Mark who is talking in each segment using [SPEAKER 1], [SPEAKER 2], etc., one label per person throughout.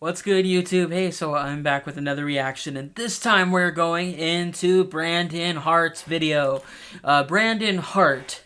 [SPEAKER 1] What's good, YouTube? Hey, so I'm back with another reaction, and this time we're going into Brandon Hart's video. Brandon Hart.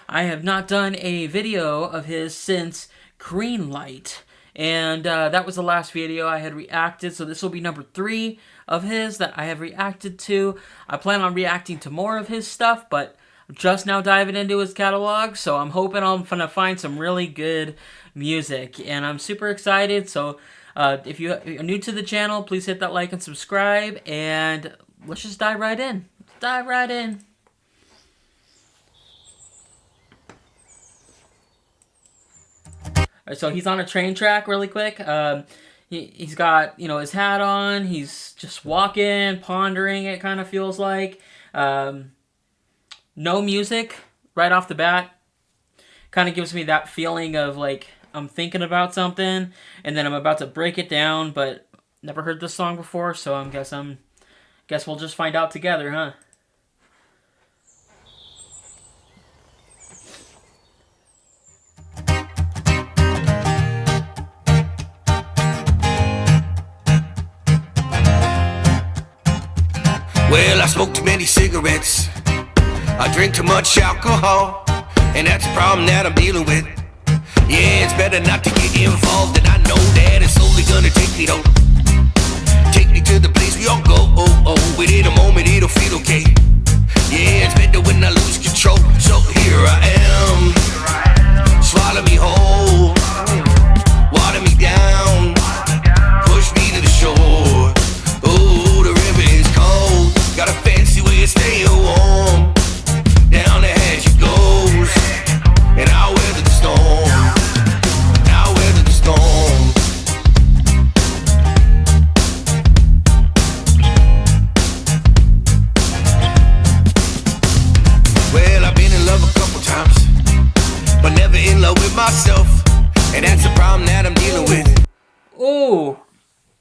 [SPEAKER 1] I have not done a video of his since Green Light, and that was the last video I had reacted, so this will be number 3 of his that I have reacted to. I plan on reacting to more of his stuff, but I'm just now diving into his catalog, so I'm hoping I'm gonna find some really good music, and I'm super excited. So if you're new to the channel, please hit that like and subscribe, and let's just dive right in. Let's dive right in. Alright, so he's on a train track really quick. He's got, his hat on. He's just walking, pondering, it kind of feels like. No music right off the bat. Kind of gives me that feeling of like I'm thinking about something and then I'm about to break it down, but never heard this song before, so guess we'll just find out together, huh?
[SPEAKER 2] Well, I smoke too many cigarettes, I drink too much alcohol, and that's a problem that I'm dealing with. Yeah, it's better not to get involved, and I know that it's only gonna take me though. Take me to the place we all go, within a moment it'll feel okay. Yeah, it's better when I lose control, so here I am. Swallow me whole, water me down, push me to the shore. Oh, the river is cold, got a fancy way of staying warm. Down the hatch it goes, and I'll weather the storm. I'll weather the storm. Well, I've been in love a couple times, but never in love with myself, and that's the problem that I'm dealing with.
[SPEAKER 1] Ooh.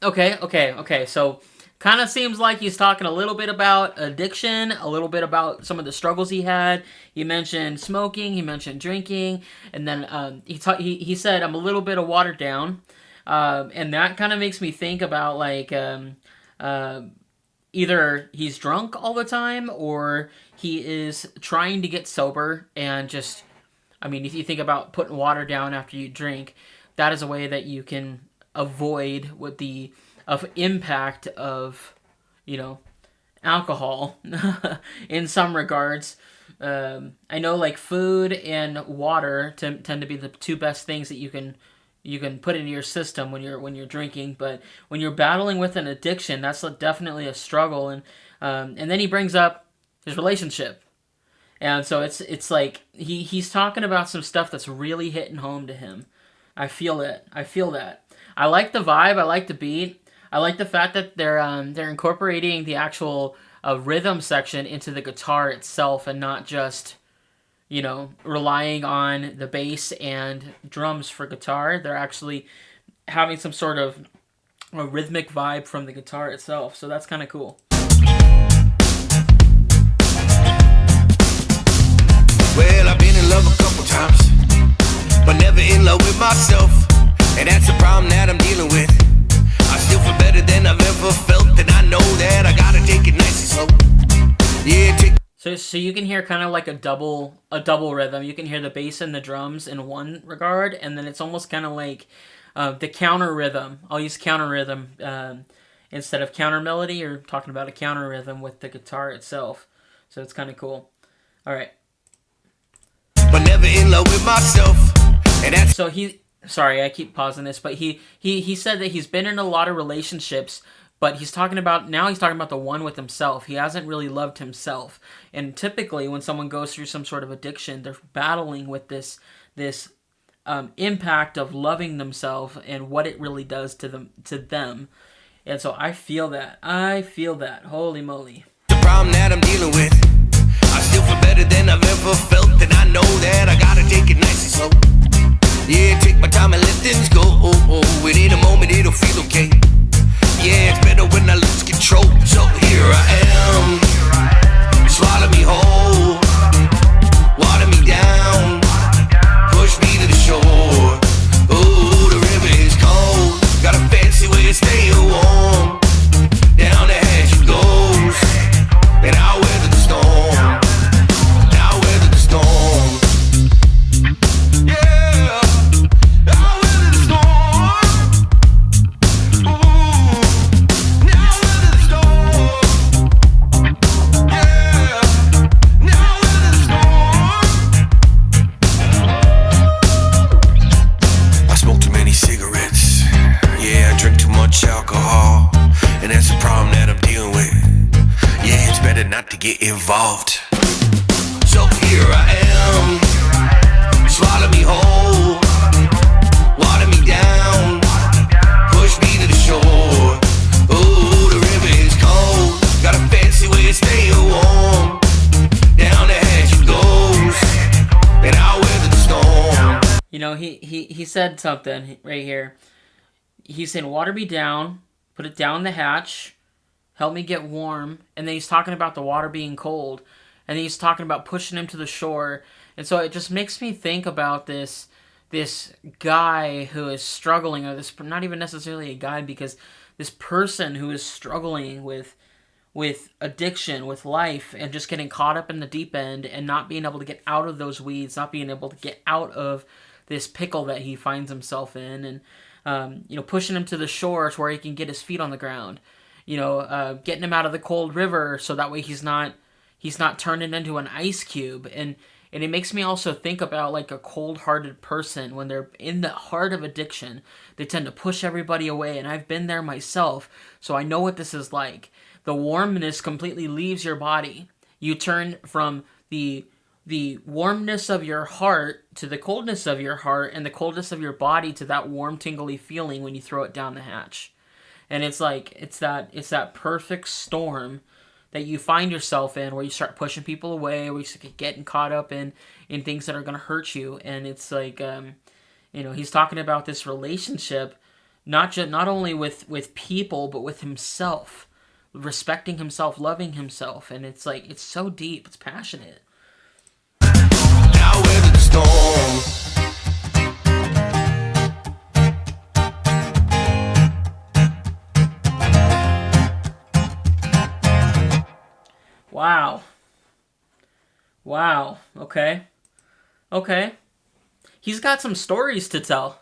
[SPEAKER 1] Okay. So kind of seems like he's talking a little bit about addiction, a little bit about some of the struggles he had. He mentioned smoking, he mentioned drinking, and then he said, I'm a little bit of watered down. And that kind of makes me think about, like, either he's drunk all the time or he is trying to get sober and just, if you think about putting water down after you drink, that is a way that you can avoid what the impact of, alcohol in some regards. I know, like, food and water tend to be the 2 best things that you can put into your system when you're drinking, but when you're battling with an addiction, that's definitely a struggle. And then he brings up his relationship, and so it's like he's talking about some stuff that's really hitting home to him. I feel that. I like the vibe. I like the beat. I like the fact that they're incorporating the actual rhythm section into the guitar itself, and not just, relying on the bass and drums for guitar. They're actually having some sort of a rhythmic vibe from the guitar itself, so that's kind of cool.
[SPEAKER 2] Well, I've been in love a couple times, but never in love with myself, and that's the problem that I'm dealing with. I still feel better than I've ever felt, and I know that I gotta take it nice and slow. Yeah,
[SPEAKER 1] So you can hear kind of like a double rhythm. You can hear the bass and the drums in one regard, and then it's almost kind of like the counter rhythm. I'll use counter rhythm instead of counter melody. You're talking about a counter rhythm with the guitar itself. So it's kind of cool. All right.
[SPEAKER 2] But never in love with myself, and that's
[SPEAKER 1] so sorry, I keep pausing this, but he said that he's been in a lot of relationships, but he's talking about the one with himself. He hasn't really loved himself. And typically when someone goes through some sort of addiction, they're battling with this impact of loving themselves and what it really does to them. And so I feel that. Holy moly.
[SPEAKER 2] The problem that I'm dealing with. I still feel better than I've ever felt, and I know that I gotta take it nice and slow. Yeah, take my time and let things go. Within a moment it'll feel okay. Yeah, it's better when I lose control, so here I am. Swallow me whole, water me down, push me to the shore. Oh, the river is cold, got a fancy way of get involved. So here I am, swallow me whole, water me down, push me to the shore. Ooh, the river is cold, got a fancy way of staying warm. Down the hatch it goes, and I'll weather the storm.
[SPEAKER 1] You know, he said something right here. He's saying, water me down, put it down the hatch, help me get warm. And then he's talking about the water being cold. And then he's talking about pushing him to the shore. And so it just makes me think about this guy who is struggling, or this, not even necessarily a guy, because this person who is struggling with addiction, with life, and just getting caught up in the deep end and not being able to get out of those weeds, not being able to get out of this pickle that he finds himself in, and you know, pushing him to the shore to where he can get his feet on the ground. You know, getting him out of the cold river so that way he's not turning into an ice cube. And it makes me also think about like a cold-hearted person when they're in the heart of addiction. They tend to push everybody away, and I've been there myself, so I know what this is like. The warmness completely leaves your body. You turn from the warmness of your heart to the coldness of your heart, and the coldness of your body to that warm, tingly feeling when you throw it down the hatch. And it's like it's that perfect storm that you find yourself in, where you start pushing people away, where you start getting caught up in things that are going to hurt you. And it's like you know, he's talking about this relationship, not only with people, but with himself, respecting himself, loving himself. And it's like, it's so deep, it's passionate.
[SPEAKER 2] Now weather the storm.
[SPEAKER 1] Wow. Okay. He's got some stories to tell.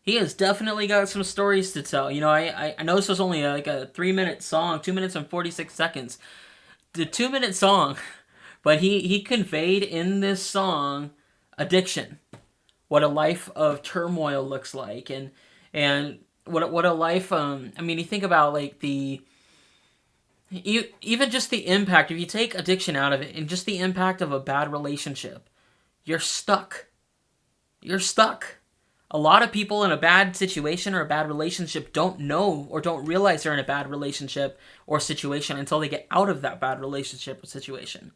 [SPEAKER 1] He has definitely got some stories to tell. You know, I know this was only like a 3-minute song, 2 minutes and 46 seconds. The 2-minute song, but he conveyed in this song addiction, what a life of turmoil looks like, and what a life. I mean, you think about like even just the impact. If you take addiction out of it, and just the impact of a bad relationship, you're stuck. You're stuck. A lot of people in a bad situation or a bad relationship don't know or don't realize they're in a bad relationship or situation until they get out of that bad relationship or situation.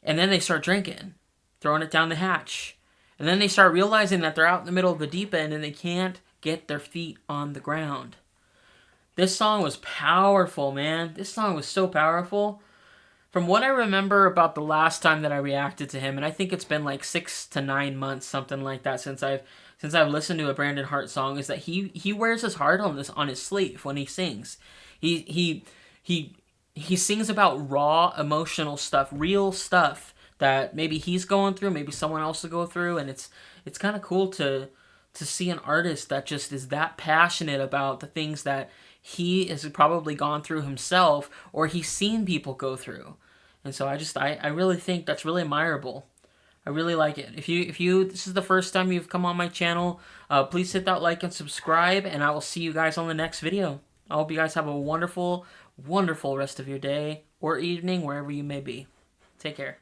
[SPEAKER 1] And then they start drinking, throwing it down the hatch. And then they start realizing that they're out in the middle of the deep end and they can't get their feet on the ground. This song was powerful, man. This song was so powerful. From what I remember about the last time that I reacted to him, and I think it's been like 6 to 9 months, something like that, since I've listened to a Brandon Hart song, is that he wears his heart on his sleeve when he sings. He sings about raw emotional stuff, real stuff that maybe he's going through, maybe someone else will go through, and it's kind of cool to see an artist that just is that passionate about the things that he has probably gone through himself, or he's seen people go through. And so I really think that's really admirable. I really like it. If you this is the first time you've come on my channel, please hit that like and subscribe, and I will see you guys on the next video. I hope you guys have a wonderful, wonderful rest of your day or evening, wherever you may be. Take care.